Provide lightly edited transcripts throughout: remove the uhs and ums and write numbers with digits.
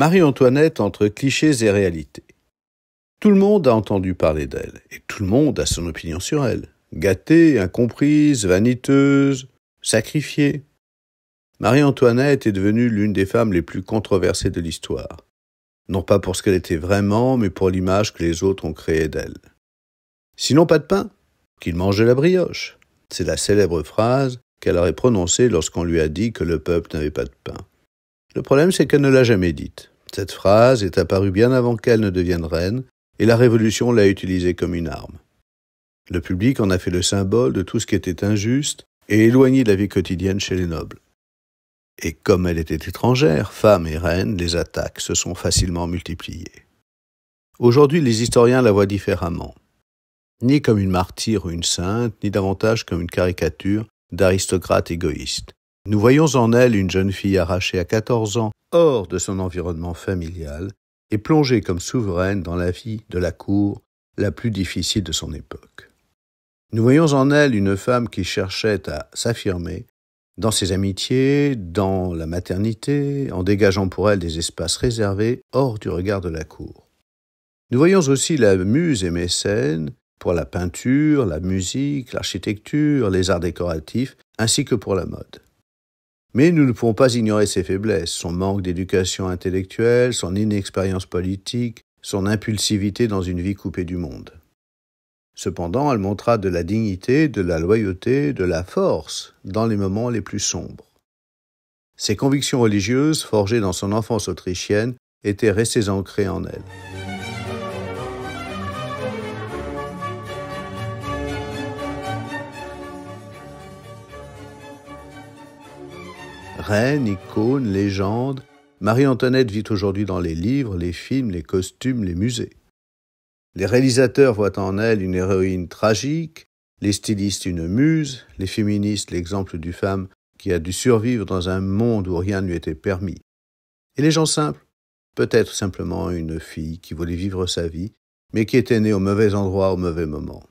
Marie-Antoinette entre clichés et réalités. Tout le monde a entendu parler d'elle, et tout le monde a son opinion sur elle. Gâtée, incomprise, vaniteuse, sacrifiée. Marie-Antoinette est devenue l'une des femmes les plus controversées de l'histoire. Non pas pour ce qu'elle était vraiment, mais pour l'image que les autres ont créée d'elle. Sinon pas de pain, qu'il mangeait la brioche. C'est la célèbre phrase qu'elle aurait prononcée lorsqu'on lui a dit que le peuple n'avait pas de pain. Le problème, c'est qu'elle ne l'a jamais dite. Cette phrase est apparue bien avant qu'elle ne devienne reine, et la Révolution l'a utilisée comme une arme. Le public en a fait le symbole de tout ce qui était injuste et éloigné de la vie quotidienne chez les nobles. Et comme elle était étrangère, femme et reine, les attaques se sont facilement multipliées. Aujourd'hui, les historiens la voient différemment. Ni comme une martyre ou une sainte, ni davantage comme une caricature d'aristocrate égoïste. Nous voyons en elle une jeune fille arrachée à 14 ans hors de son environnement familial et plongée comme souveraine dans la vie de la cour la plus difficile de son époque. Nous voyons en elle une femme qui cherchait à s'affirmer dans ses amitiés, dans la maternité, en dégageant pour elle des espaces réservés hors du regard de la cour. Nous voyons aussi la muse et mécène pour la peinture, la musique, l'architecture, les arts décoratifs, ainsi que pour la mode. Mais nous ne pouvons pas ignorer ses faiblesses, son manque d'éducation intellectuelle, son inexpérience politique, son impulsivité dans une vie coupée du monde. Cependant, elle montra de la dignité, de la loyauté, de la force dans les moments les plus sombres. Ses convictions religieuses, forgées dans son enfance autrichienne, étaient restées ancrées en elle. Reine, icône, légende, Marie-Antoinette vit aujourd'hui dans les livres, les films, les costumes, les musées. Les réalisateurs voient en elle une héroïne tragique, les stylistes une muse, les féministes l'exemple d'une femme qui a dû survivre dans un monde où rien ne lui était permis. Et les gens simples, peut-être simplement une fille qui voulait vivre sa vie, mais qui était née au mauvais endroit au mauvais moment.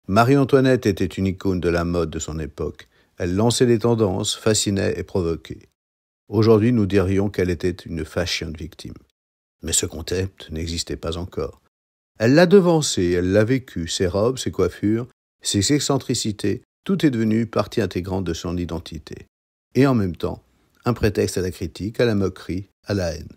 Marie-Antoinette était une icône de la mode de son époque. Elle lançait les tendances, fascinait et provoquait. Aujourd'hui, nous dirions qu'elle était une fashion victime. Mais ce concept n'existait pas encore. Elle l'a devancé, elle l'a vécu, ses robes, ses coiffures, ses excentricités, tout est devenu partie intégrante de son identité. Et en même temps, un prétexte à la critique, à la moquerie, à la haine.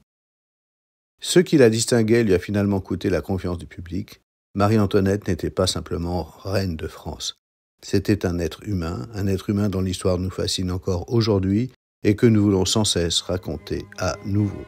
Ce qui la distinguait lui a finalement coûté la confiance du public. Marie-Antoinette n'était pas simplement reine de France. C'était un être humain dont l'histoire nous fascine encore aujourd'hui et que nous voulons sans cesse raconter à nouveau.